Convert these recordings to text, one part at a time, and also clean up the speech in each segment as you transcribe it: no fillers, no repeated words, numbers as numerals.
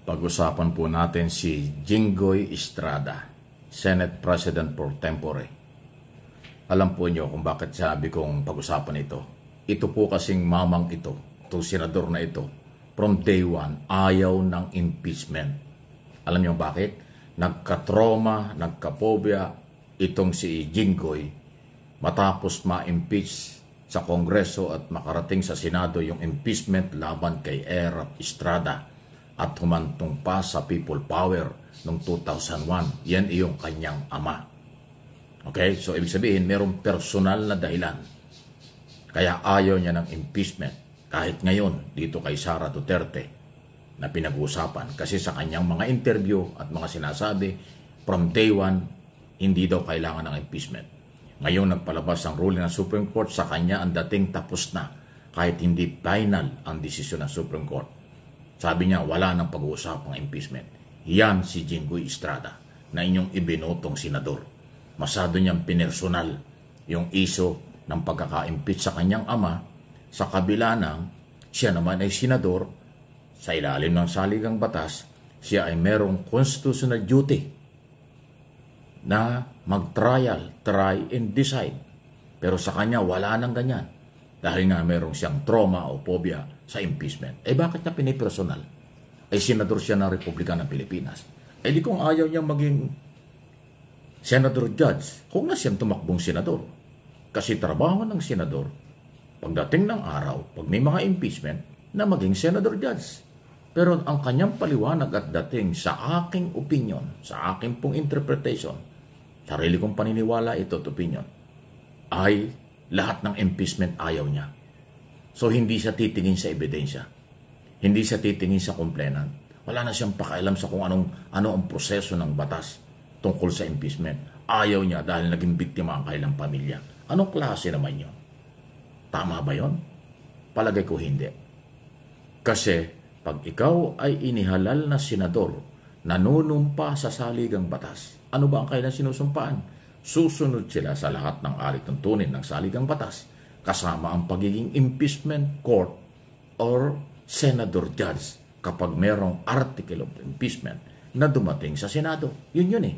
Pag-usapan po natin si Jinggoy Estrada, Senate President pro tempore. Alam po niyo kung bakit sabi kong pag-usapan ito. Ito po kasing mamang itong senador na ito, from day one, ayaw ng impeachment. Alam niyo bakit? Nagka-trauma, nagka-phobia itong si Jinggoy matapos ma-impeach sa Kongreso at makarating sa Senado yung impeachment laban kay Erap Estrada at humantong pa sa people power noong 2001. Yan iyong kanyang ama. Okay? So, ibig sabihin, mayroong personal na dahilan. Kaya ayaw niya ng impeachment. Kahit ngayon, dito kay Sara Duterte na pinag-uusapan. Kasi sa kanyang mga interview at mga sinasabi, from day one, hindi daw kailangan ng impeachment. Ngayon, nagpalabas ang ruling ng Supreme Court, sa kanya ang dating tapos na. Kahit hindi final ang desisyon ng Supreme Court. Sabi niya, wala nang pag-uusap ng impeachment. Yan si Jinggoy Estrada na inyong ibinotong senador. Masyado niyang pinersonal yung iso ng pagkaka-impeach sa kanyang ama, sa kabila ng siya naman ay senador, sa ilalim ng saligang batas, siya ay merong constitutional duty na mag-trial, try and decide. Pero sa kanya, wala nang ganyan. Dahil nga merong siyang trauma o phobia sa impeachment. Eh bakit na pinipersonal? Ay senador siya ng Republika ng Pilipinas. Eh di kung ayaw niya maging senador judge, kung na siyang tumakbong senador. Kasi trabaho ng senador, pagdating ng araw, pag may mga impeachment, na maging senador judge. Pero ang kanyang paliwanag at dating sa aking opinion, sa aking pong interpretation, sarili kong paniniwala ito at opinion, ay lahat ng impeachment ayaw niya. So, hindi siya titingin sa ebidensya. Hindi siya titingin sa complainant. Wala na siyang pakialam sa kung ano ang proseso ng batas tungkol sa impeachment. Ayaw niya dahil naging biktima ang kailang pamilya. Anong klase naman yun? Tama ba yun? Palagay ko hindi. Kasi, pag ikaw ay inihalal na senador, nanunumpa sa saligang batas, ano ba ang kailang sinusumpaan? Susunod sila sa lahat ng alituntunin ng saligang batas, kasama ang pagiging impeachment court or senador judge kapag merong article of impeachment na dumating sa Senado. Yun eh.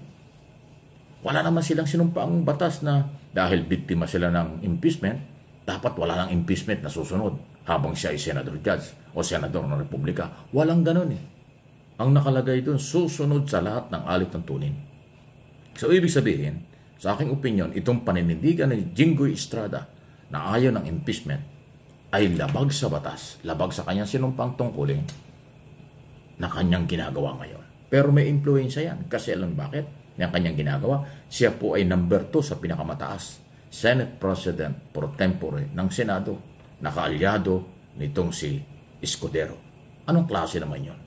Wala naman silang sinumpaang batas na dahil biktima sila ng impeachment, dapat wala ng impeachment na susunod habang siya ay senador judge o senador ng Republika. Walang ganun eh. Ang nakalagay doon, susunod sa lahat ng alituntunin. So, ibig sabihin, sa aking opinion, itong paninindigan ni Jinggoy Estrada na ayaw ng impeachment ay labag sa batas, labag sa kanyang sinumpang tungkulin na kanyang ginagawa ngayon. Pero may influensya yan. Kasi alam bakit? Yung kanyang ginagawa, siya po ay number 2 sa pinakamataas, Senate President pro tempore ng Senado, nakaalyado nitong si Escudero. Anong klase naman yun?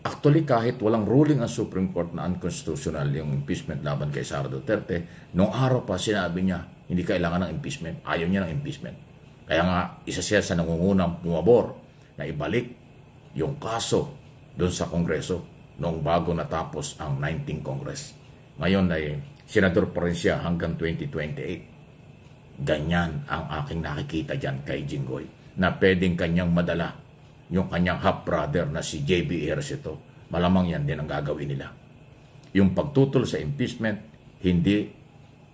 Actually, kahit walang ruling ang Supreme Court na unconstitutional yung impeachment laban kay Sara Duterte, noong araw pa sinabi niya, hindi kailangan ng impeachment. Ayaw niya ng impeachment. Kaya nga, isa siya sa nangungunang pumabor na ibalik yung kaso doon sa Kongreso noong bago natapos ang 19th Congress. Ngayon ay senador pa rin siya hanggang 2028. Ganyan ang aking nakikita dyan kay Jinggoy, na pwedeng kanyang madala yung kanyang half-brother na si J.B. Ejercito. Malamang yan din ang gagawin nila. Yung pagtutol sa impeachment, hindi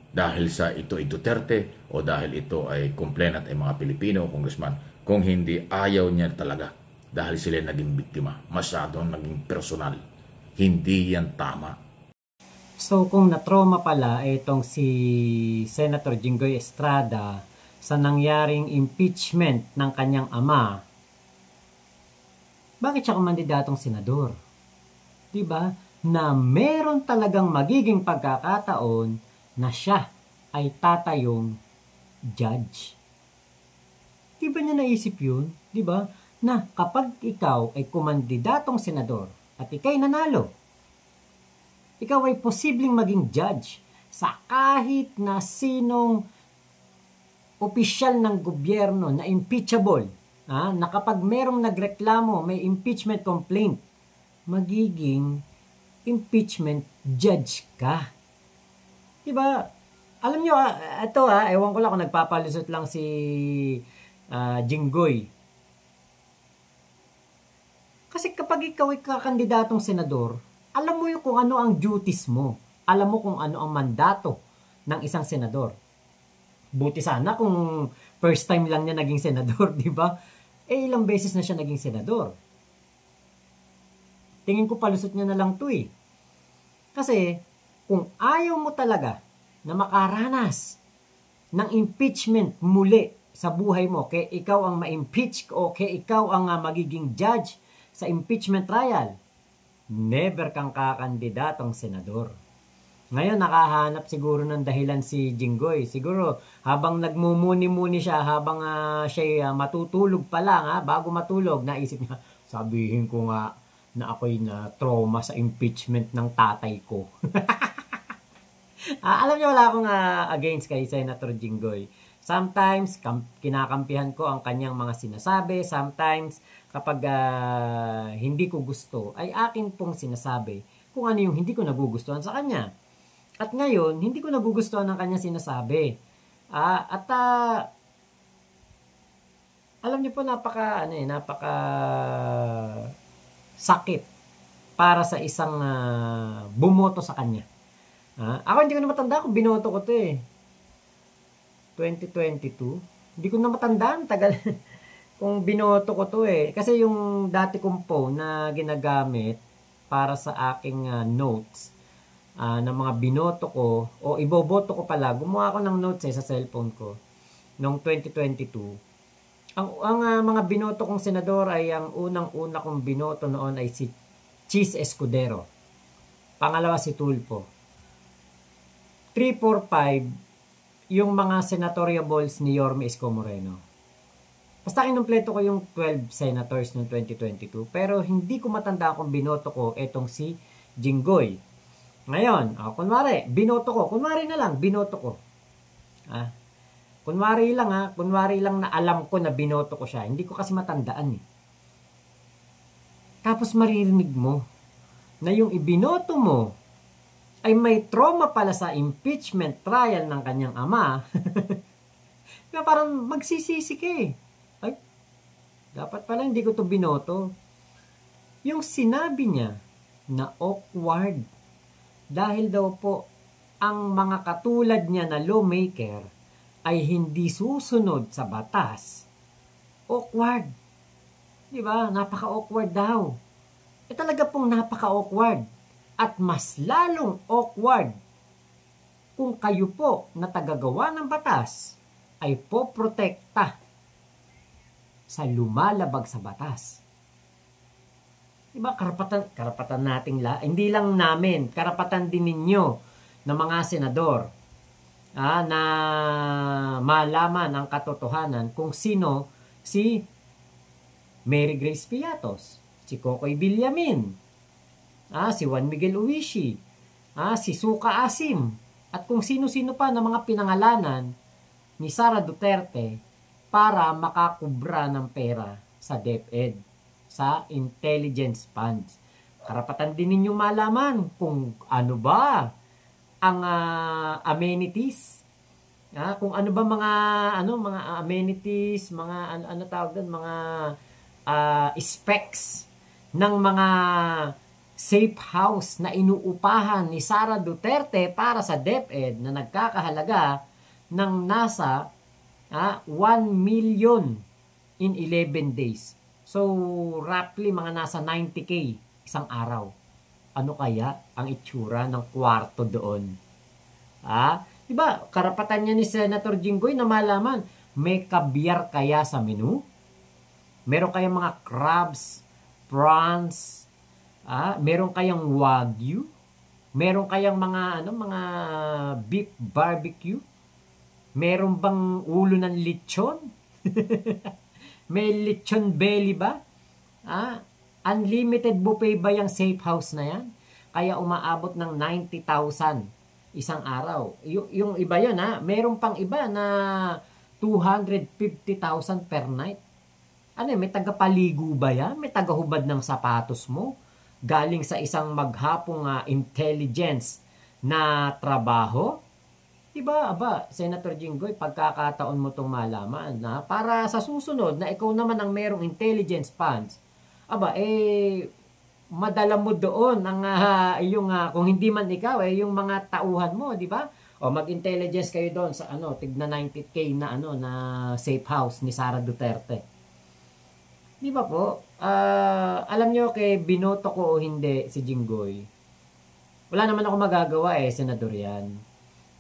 dahil sa ito ay Duterte o dahil ito ay complainant ay mga Pilipino o congressman, kung hindi ayaw niya talaga dahil sila naging biktima. Masyadong naging personal. Hindi yan tama. So kung na-trauma pala itong si Senator Jinggoy Estrada sa nangyaring impeachment ng kanyang ama, bakit siya kumandidatong senador? Diba? Na meron talagang magiging pagkakataon na siya ay tatayong judge. Diba niya naisip yun? Diba? Na kapag ikaw ay kumandidatong senador at ikay nanalo, ikaw ay posibleng maging judge sa kahit na sinong opisyal ng gobyerno na impeachable. Na kapag merong nagreklamo, may impeachment complaint, magiging impeachment judge ka. Diba? Alam nyo, ito ewan ko lang kung nagpapalusot lang si Jinggoy. Kasi kapag ikaw ay kakandidatong senador, alam mo yung kung ano ang duties mo. Alam mo kung ano ang mandato ng isang senador. Buti sana kung first time lang niya naging senador, di ba? Eh, ilang beses na siya naging senador. Tingin ko palusot niya na lang to eh. Kasi, kung ayaw mo talaga na makaranas ng impeachment muli sa buhay mo, kaya ikaw ang ma-impeach o kaya ikaw ang magiging judge sa impeachment trial, never kang kakandidatong senador. Ngayon, nakahanap siguro ng dahilan si Jinggoy. Siguro, habang nagmumuni-muni siya, habang siya matutulog pa lang, bago matulog, naisip niya, sabihin ko nga na ako'y na-trauma sa impeachment ng tatay ko. Alam niyo, wala akong against kay Senator Jinggoy. Sometimes, kinakampihan ko ang kanyang mga sinasabi. Sometimes, kapag hindi ko gusto, ay akin pong sinasabi kung ano yung hindi ko nagugustuhan sa kanya. At ngayon, hindi ko nagugustuhan ang kanyang sinasabi. Alam niyo po, napaka sakit para sa isang bumoto sa kanya. Ako hindi ko na matanda kung binoto ko to 2022. Hindi ko na matandaan, tagal kung binoto ko to Kasi yung dati kong phone na ginagamit para sa aking notes, ng mga binoto ko, o iboboto ko pala, gumawa ako ng notes sa cellphone ko noong 2022. Ang mga binoto kong senador ay ang unang-una kong binoto noon ay si Chis Escudero. Pangalawa si Tulfo. 3, 4, 5 yung mga senatorial balls ni Yorme Isko Moreno. Basta kinumpleto ko yung 12 senators noong 2022, pero hindi ko matanda kung binoto ko etong si Jinggoy. Ngayon, kunwari, binoto ko. Kunwari na lang, binoto ko. Kunwari lang na alam ko na binoto ko siya. Hindi ko kasi matandaan Tapos maririnig mo na yung ibinoto mo ay may trauma pala sa impeachment trial ng kanyang ama. Na parang magsisisi ka Ay, dapat pala hindi ko to binoto. Yung sinabi niya na awkward dahil daw po ang mga katulad niya na lawmaker ay hindi susunod sa batas. Awkward. Diba? Napaka-awkward daw. Talaga pong napaka-awkward. At mas lalong awkward kung kayo po na tagagawa ng batas ay poprotekta sa lumalabag sa batas. Diba, karapatan nating hindi lang namin, karapatan din ninyo ng mga senador na malaman ang katotohanan kung sino si Mary Grace Piatos, si Kokoy Villamin, si Juan Miguel Uishi, si Suka Asim, at kung sino-sino pa ng mga pinangalanan ni Sara Duterte para makakubra ng pera sa DepEd, sa intelligence funds. Karapatan din ninyong malaman kung ano ba ang amenities. Kung ano ba mga amenities, mga ano tawag doon, mga specs ng mga safe house na inuupahan ni Sara Duterte para sa DepEd na nagkakahalaga ng nasa 1 million in 11 days. So, roughly mga nasa 90K isang araw. Ano kaya ang itsura ng kwarto doon? Diba, karapatan niya ni Senator Jinggoy na malaman, may kabyar kaya sa menu? Meron kayang mga crabs, prawns, meron kayang wagyu? Meron kayang mga beef barbecue? Meron bang ulo ng lechon? May lechon belly ba? Unlimited buffet ba yung safe house na yan? Kaya umaabot ng 90,000 isang araw. Yung iba yun meron pang iba na 250,000 per night. May tagapaligo ba yan? May tagahubad ng sapatos mo? Galing sa isang maghapong intelligence na trabaho? Diba, Senator Jinggoy, pagkakataon mo itong malaman para sa susunod na ikaw naman ang merong intelligence funds aba, madala mo doon ang kung hindi man ikaw, yung mga tauhan mo, di ba? O mag-intelligence kayo doon sa tigna 90K na na safe house ni Sara Duterte. Di ba po? Alam nyo kay binoto ko o hindi si Jinggoy, wala naman ako magagawa senador yan.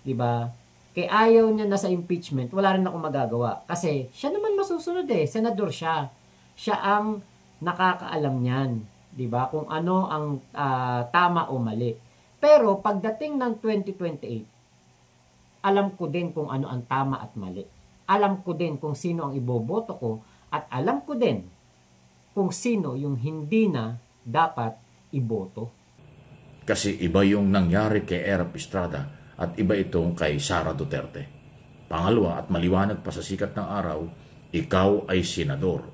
Di ba? Kay ayaw niya na sa impeachment, wala rin ako magagawa. Kasi siya naman masusunod senador siya. Siya ang nakakaalam niyan. 'Di ba? Kung ano ang tama o mali. Pero pagdating ng 2028, alam ko din kung ano ang tama at mali. Alam ko din kung sino ang iboboto ko at alam ko din kung sino yung hindi na dapat iboto. Kasi iba yung nangyari kay Erap Estrada at iba itong kay Sara Duterte. Pangalawa, at maliwanag pa sa sikat ng araw, ikaw ay senador.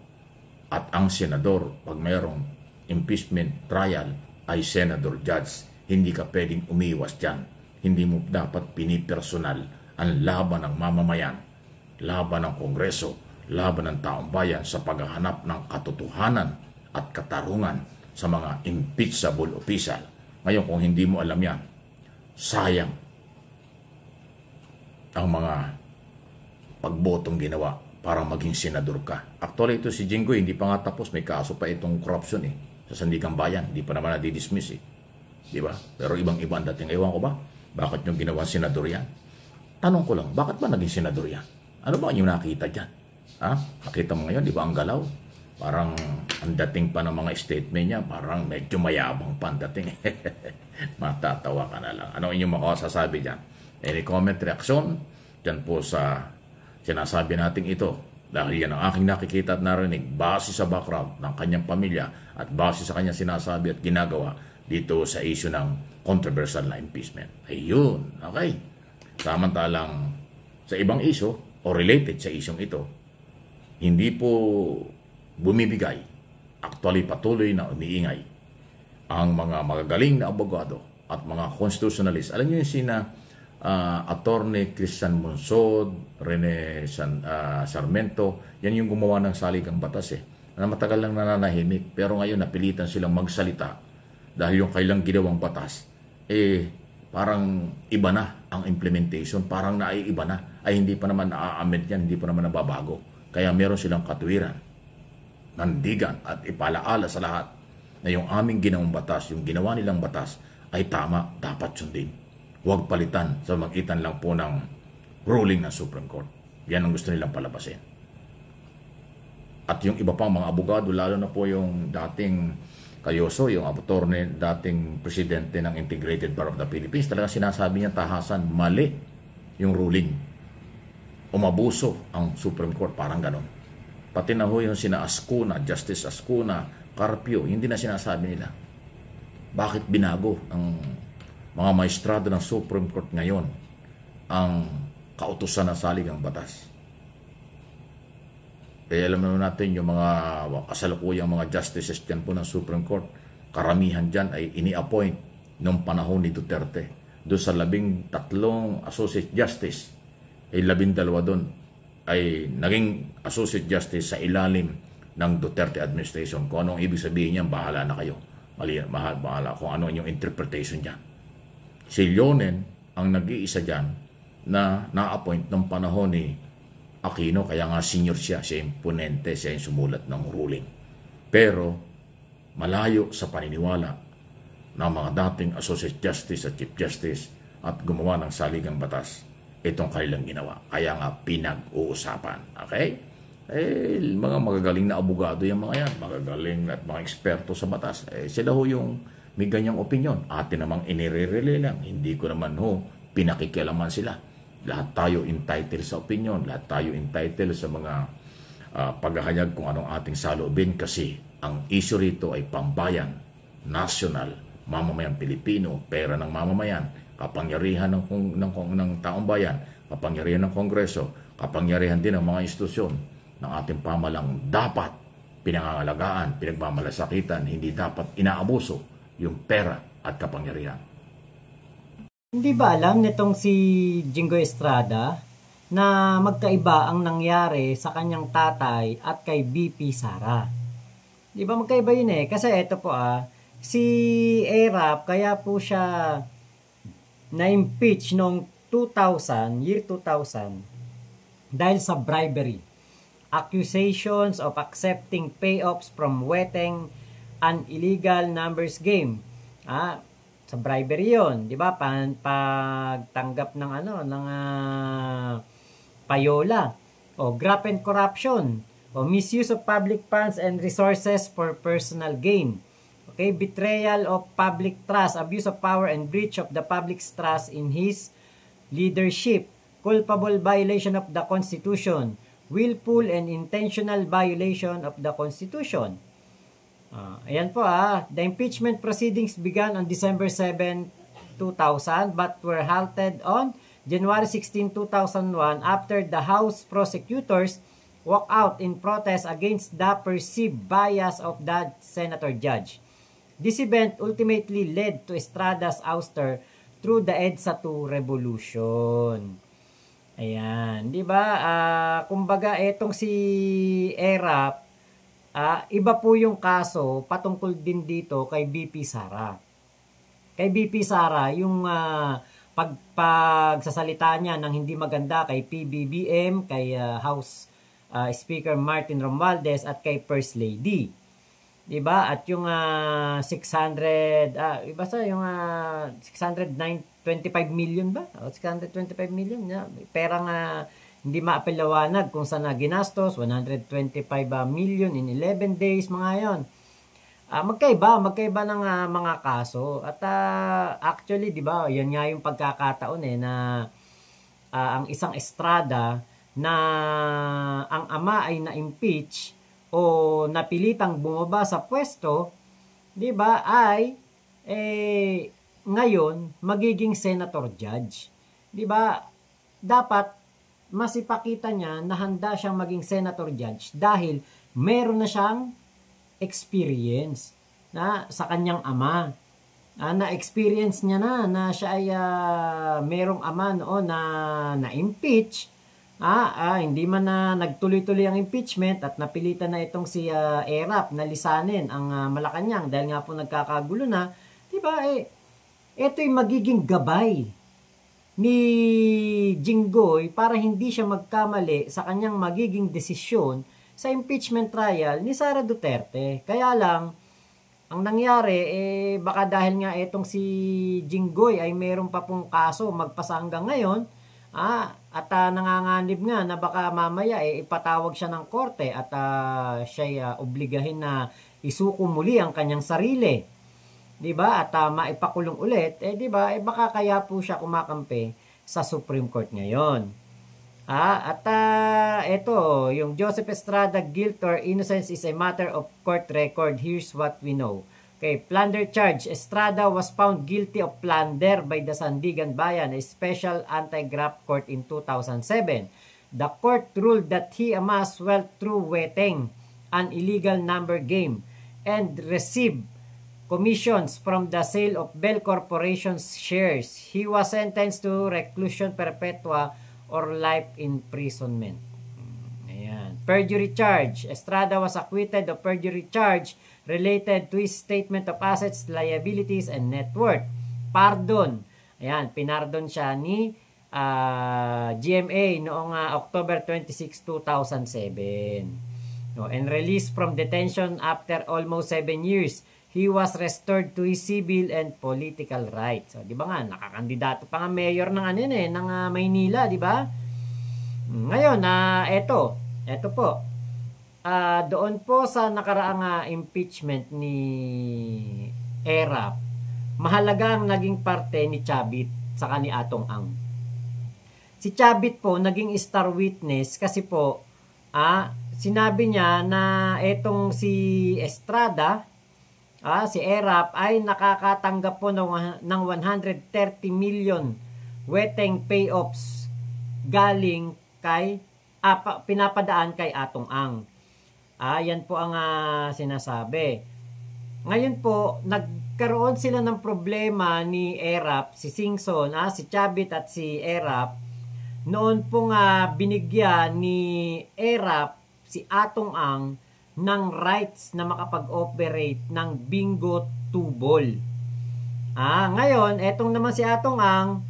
At ang senador, pag mayroong impeachment trial, ay senador judge. Hindi ka pwedeng umiwas dyan. Hindi mo dapat pinipersonal ang laban ng mamamayan, laban ng Kongreso, laban ng taong bayan sa paghahanap ng katotohanan at katarungan sa mga impeachable official. Ngayon, kung hindi mo alam yan, sayang ang mga pagbotong ginawa para maging senador ka. Actually, ito si Jinggoy, hindi pa nga tapos. May kaso pa itong corruption sa Sandigan Bayan. Hindi pa naman nadidismiss Di ba? Pero ibang-iba ang dating. Ewan ko ba? Bakit yung ginawa senador yan? Tanong ko lang, bakit ba naging senador yan? Ano ba yung nakita dyan? Nakita mo ngayon, di ba ang galaw? Parang ang dating pa ng mga statement niya, parang medyo mayabang pa ang dating. Matatawa ka na lang. Ano inyong makasasabi dyan? Any comment, reaction? Dyan po sa sinasabi natin ito. Dahil yan ang aking nakikita at narinig base sa background ng kanyang pamilya at base sa kanyang sinasabi at ginagawa dito sa issue ng controversial na impeachment. Ayun, okay. Samantalang sa ibang issue o related sa isyong ito, hindi po bumibigay, actually patuloy na umiingay ang mga magagaling na abogado at mga constitutionalist. Alam niyo yung sina Attorney Christian Monsod, Rene Sarmento, yan yung gumawa ng saligang batas na matagal lang nananahimik, pero ngayon napilitan silang magsalita dahil yung kailang ginawang batas parang iba na ang implementation, parang naiiba na, ay hindi pa naman na-amend yan, hindi pa naman nababago. Kaya meron silang katuwiran, nandigan at ipalaala sa lahat na yung aming ginawang batas, yung ginawa nilang batas ay tama, dapat sundin. Huwag palitan sa magitan lang po ng ruling ng Supreme Court. Yan ang gusto nilang palabasin. At yung iba pang mga abogado, lalo na po yung dating Cayoso, yung attorney, dating presidente ng Integrated Bar of the Philippines, talaga sinasabi niya tahasan, mali yung ruling. Umabuso ang Supreme Court, parang ganon. Pati na ho yung sina Ascuna, Justice Ascuna, Carpio, hindi na sinasabi nila. Bakit binago ang mga maestrado ng Supreme Court ngayon ang kautusan ng saligang batas? Kaya alam naman natin yung mga kasalukuyang mga justices dyan po ng Supreme Court, karamihan dyan ay ini-appoint noong panahon ni Duterte. Doon sa 13 associate justice, ay 12 doon ay naging associate justice sa ilalim ng Duterte administration. Kung anong ibig sabihin niyan, bahala na kayo. Bahala kung ano yung interpretation niya. Si Leonen ang nag-iisa dyan na na-appoint ng panahon ni Aquino, kaya nga senior siya yung ponente, siya yung sumulat ng ruling. Pero malayo sa paniniwala ng mga dating associate justice at chief justice at gumawa ng saligang batas itong kanilang ginawa. Kaya nga pinag-uusapan. Okay? Mga magagaling na abogado yung mga yan, magagaling at mga eksperto sa batas. Sila ho yung may ganyang opinion. Atin namang inire-relay lang. Hindi ko naman pinakikialaman sila. Lahat tayo entitled sa opinion, lahat tayo entitled sa mga paghahayag kung anong ating saloobin, kasi ang issue rito ay pambayan, national, mamamayang Pilipino, pera ng mamamayan, kapangyarihan ng taong bayan, kapangyarihan ng Kongreso, kapangyarihan din ng mga institusyon ng ating pamalang dapat pinangangalagaan, pinagmamalasakitan, hindi dapat inaabuso yung pera at kapangyarihan. Hindi ba alam nitong si Jinggoy Estrada na magkaiba ang nangyari sa kanyang tatay at kay BP Sara? Di ba magkaiba yun eh? Kasi ito po si ERAP, kaya po siya na-impeach noong 2000, year 2000, dahil sa bribery. Accusations of accepting payoffs from weteng an illegal numbers game. Sa bribery yon, di ba? Pagtanggap ng payola, o graft and corruption, o misuse of public funds and resources for personal gain. Okay, betrayal of public trust, abuse of power and breach of the public's trust in his leadership, culpable violation of the Constitution, willful and intentional violation of the Constitution. Ayan po the impeachment proceedings began on December 7, 2000 but were halted on January 16, 2001 after the House prosecutors walked out in protest against the perceived bias of the senator judge. This event ultimately led to Estrada's ouster through the EDSA II revolution. Ayan, di ba? Kumbaga etong si ERAP, iba po yung kaso patungkol din dito kay BP Sara. Kay BP Sara, yung pagsasalita niya ng hindi maganda kay PBBM, kay House Speaker Martin Romualdez at kay First Lady. Diba? At yung 600, basta yung 625 million ba? O 625 million. Perang hindi maapelawanag kung saan ginastos, 125 million in 11 days, mga yon. Magkaiba ng mga kaso. At actually, di ba, yan nga yung pagkakataon na ang isang Estrada na ang ama ay na-impeach o napilitang bumaba sa pwesto, di ba, ay ngayon magiging senator judge. Di ba? Dapat mas ipakita niya na handa siyang maging senator judge dahil meron na siyang experience sa kanyang ama. Na-experience niya na siya ay merong ama noon na impeach. Hindi man na nagtuloy-tuloy ang impeachment at napilitan na itong si ERAP na lisanin ang Malacanang dahil nga po nagkakagulo na. Diba ito yung magiging gabay ni Jinggoy para hindi siya magkamali sa kanyang magiging desisyon sa impeachment trial ni Sara Duterte. Kaya lang, ang nangyari, baka dahil nga itong si Jinggoy ay mayroon pa pong kaso magpasa hanggang ngayon, at nanganganib nga na baka mamaya ipatawag siya ng korte at siya obligahin na isuko muli ang kanyang sarili. Diba? At maipakulong ulit, diba? Baka kaya po siya kumakampi sa Supreme Court ngayon. At ito, yung Joseph Estrada, guilt or innocence is a matter of court record. Here's what we know. Okay, plunder charge. Estrada was found guilty of plunder by the Sandigan Bayan, a special anti-graft court in 2007. The court ruled that he amassed wealth through weteng, an illegal number game, and received commissions from the sale of Bell Corporation's shares. He was sentenced to reclusion perpetua or life imprisonment. Ayan. Perjury charge. Estrada was acquitted of perjury charge related to his statement of assets, liabilities, and net worth. Pardon. Ayan, pinardon siya ni GMA noong October 26, 2007. And released from detention after almost 7 years. He was restored to his civil and political rights. So, di ba nga, nakakandidato pa nga mayor ng ng Maynila, di ba? Ngayon, eto po. Doon po sa nakaraang impeachment ni ERAP, mahalaga ang naging parte ni Chavit saka ni Atong Ang. Si Chavit po naging star witness kasi po sinabi niya na etong si Estrada, si ERAP ay nakakatanggap po ng 130 million weteng payoffs galing kay pinapadaan kay Atong Ang. Yan po ang sinasabi. Ngayon po, nagkaroon sila ng problema ni ERAP, si Singson, si Chavit at si ERAP. Noon po binigyan ni ERAP si Atong Ang ng rights na makapag-operate ng bingo tubol. Ngayon, etong naman si Atong Ang,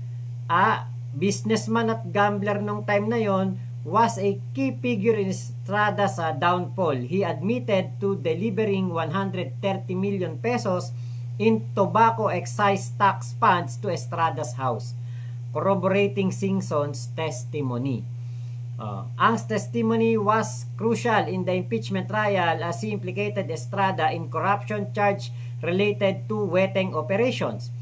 businessman at gambler nung time na yon, was a key figure in Estrada's downfall. He admitted to delivering 130 million pesos in tobacco excise tax funds to Estrada's house, corroborating Singson's testimony. Ang's testimony was crucial in the impeachment trial as he implicated Estrada in corruption charge related to weteng operations.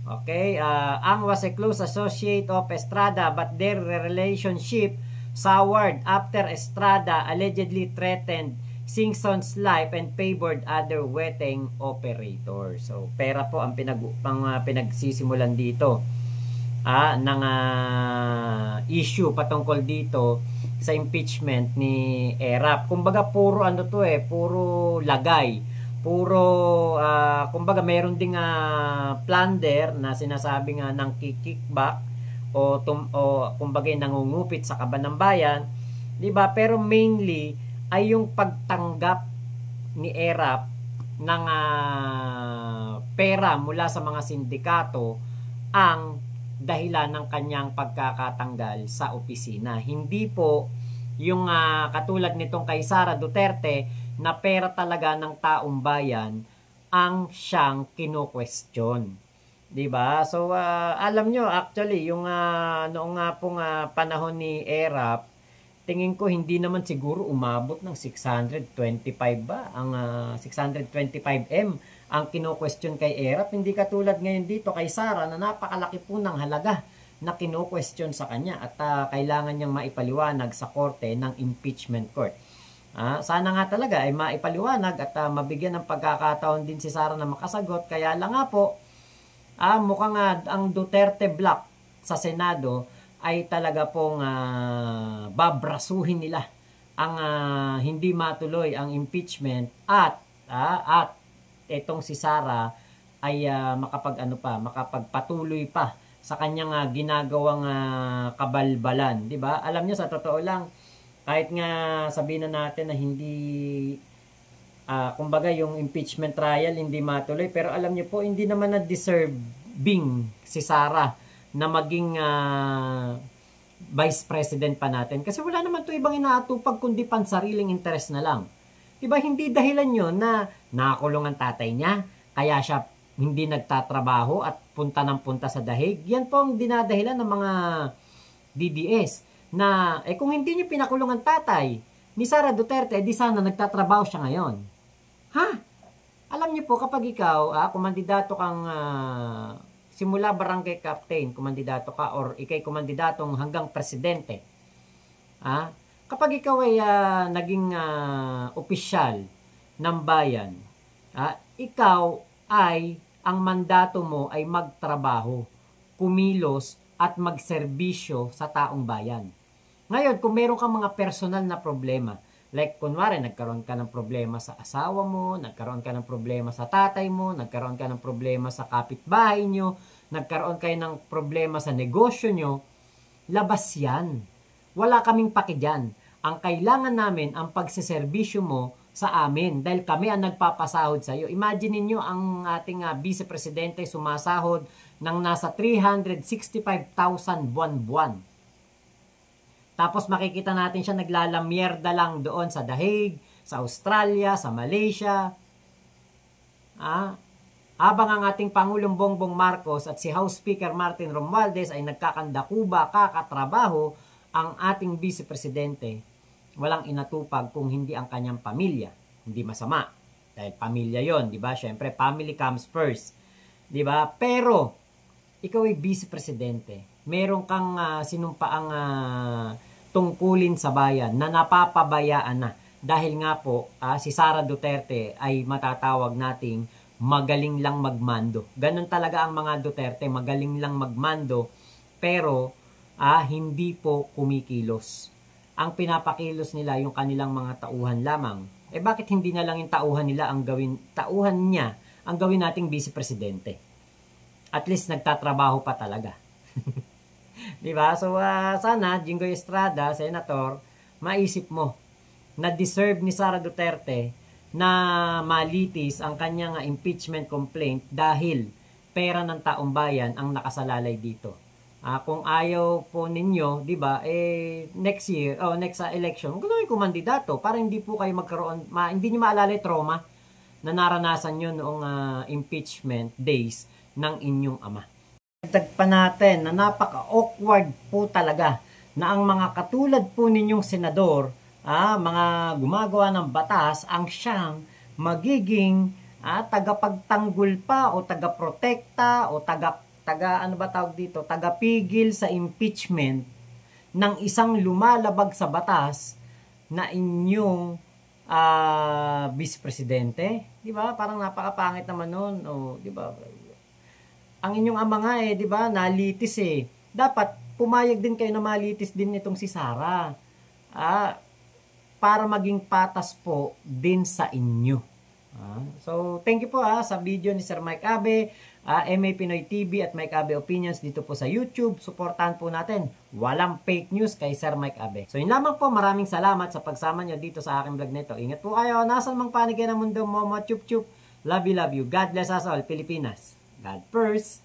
Ang was a close associate of Estrada, but their relationship soured after Estrada allegedly threatened Singson's life and favored other weteng operators. So, pera po ang pinagsisimulan dito ng issue patungkol dito sa impeachment ni Erap. Kumbaga puro puro lagay. Puro kumbaga meron ding plunder na sinasabi nga ng kickback o kumbaga nangungupit sa kaban ng bayan, 'di ba? Pero mainly ay yung pagtanggap ni Erap ng pera mula sa mga sindikato ang dahilan ng kanyang pagkakatanggal sa opisina. Hindi po yung katulad nitong kay Sara Duterte na pera talaga ng taong bayan ang siyang kino-question. 'Di ba? So alam nyo actually yung noong pong panahon ni Erap, tingin ko hindi naman siguro umabot ng 625 ba ang 625M ang kino-question kay Erap. Hindi katulad ngayon dito kay Sara na napakalaki po ng halaga na kino-question sa kanya at kailangan niyang maipaliwanag sa korte ng impeachment court. Sana nga talaga ay maipaliwanag at mabigyan ng pagkakataon din si Sara na makasagot. Kaya lang nga po, mukhang ang Duterte block sa Senado ay talaga pong babrasuhin nila ang hindi matuloy ang impeachment at etong si Sara ay makapagpatuloy pa sa kanyang ginagawang kabalbalan, 'di ba? Alam niyo sa totoo lang, kahit nga sabihin na natin na hindi kumbaga yung impeachment trial hindi matuloy, pero alam niyo po hindi naman na deserving si Sara na maging vice president pa natin kasi wala naman to ibang inaatupag kundi pansariling interes na lang. Diba hindi dahilan yun na nakakulong ang tatay niya, kaya siya hindi nagtatrabaho at punta ng punta sa dahig? Yan po ang dinadahilan ng mga DDS na kung hindi niyo pinakulong ang tatay ni Sara Duterte, di sana nagtatrabaho siya ngayon. Alam niyo po kapag ikaw, kumandidato kang simula barangay captain, kumandidato ka or ikay kumandidatong hanggang presidente, kapag ikaw ay naging opisyal ng bayan, ikaw ay, ang mandato mo ay magtrabaho, kumilos at magserbisyo sa taong bayan. Ngayon, kung meron kang mga personal na problema, like kunwari nagkaroon ka ng problema sa asawa mo, nagkaroon ka ng problema sa tatay mo, nagkaroon ka ng problema sa kapitbahay nyo, nagkaroon kayo ng problema sa negosyo nyo, labas yan. Wala kaming paki dyan. Ang kailangan namin ang pagseserbisyo mo sa amin dahil kami ang nagpapasahod sa iyo. Imagine niyo ang ating vice presidente sumasahod ng nasa 365,000 buwan-buwan. Tapos makikita natin siya naglalamierda lang doon sa Dahig, sa Australia, sa Malaysia. Habang ang ating Pangulong Bongbong Marcos at si House Speaker Martin Romualdez ay nagkakandakuba, kakatrabaho, ang ating vice presidente walang inatupag kung hindi ang kanyang pamilya. Hindi masama dahil pamilya yon, di ba? Syempre family comes first, di ba? Pero ikaw ay vice presidente, meron kang sinumpaang tungkulin sa bayan na napapabayaan na dahil nga po si Sara Duterte ay matatawag nating magaling lang magmando. Ganon talaga ang mga Duterte, magaling lang magmando pero hindi po kumikilos. Ang pinapakilos nila yung kanilang mga tauhan lamang. Bakit hindi na lang yung tauhan nila ang gawin, tauhan niya ang gawin nating vice presidente? At least nagtatrabaho pa talaga. Di ba? So sana Jinggoy Estrada, Senator, maisip mo na deserve ni Sara Duterte na malitis ang kanyang impeachment complaint dahil pera ng taong bayan ang nakasalalay dito. Kung ayaw po ninyo, 'di ba, next year o next election, huwag kayo kumandidato para hindi po kayo magkaroon, hindi niyo maalala yung trauma na naranasan niyo noong impeachment days ng inyong ama. Dagdag pa natin na napaka-awkward po talaga na ang mga katulad po ninyong senador, mga gumagawa ng batas, ang siyang magiging tagapagtanggol pa o tagaprotekta o ano ba tawag dito, tagapigil sa impeachment ng isang lumalabag sa batas na inyong vice presidente, 'di ba? Parang napakapangit naman noon, o 'di ba? Ang inyong ama nga 'di ba, nalitis Dapat pumayag din kayo na malitis din itong si Sara. Para maging patas po din sa inyo. So, thank you po sa video ni Sir Mike Abe, MA Pinoy TV at Mike Abe Opinions dito po sa YouTube. Suportahan po natin. Walang fake news kay Sir Mike Abe. So, yun lamang po. Maraming salamat sa pagsama nyo dito sa aking vlog nito. Ingat po kayo. Nasaan mang panig ng mundo mo, chup chup. Love you, love you. God bless us all, Pilipinas. God first.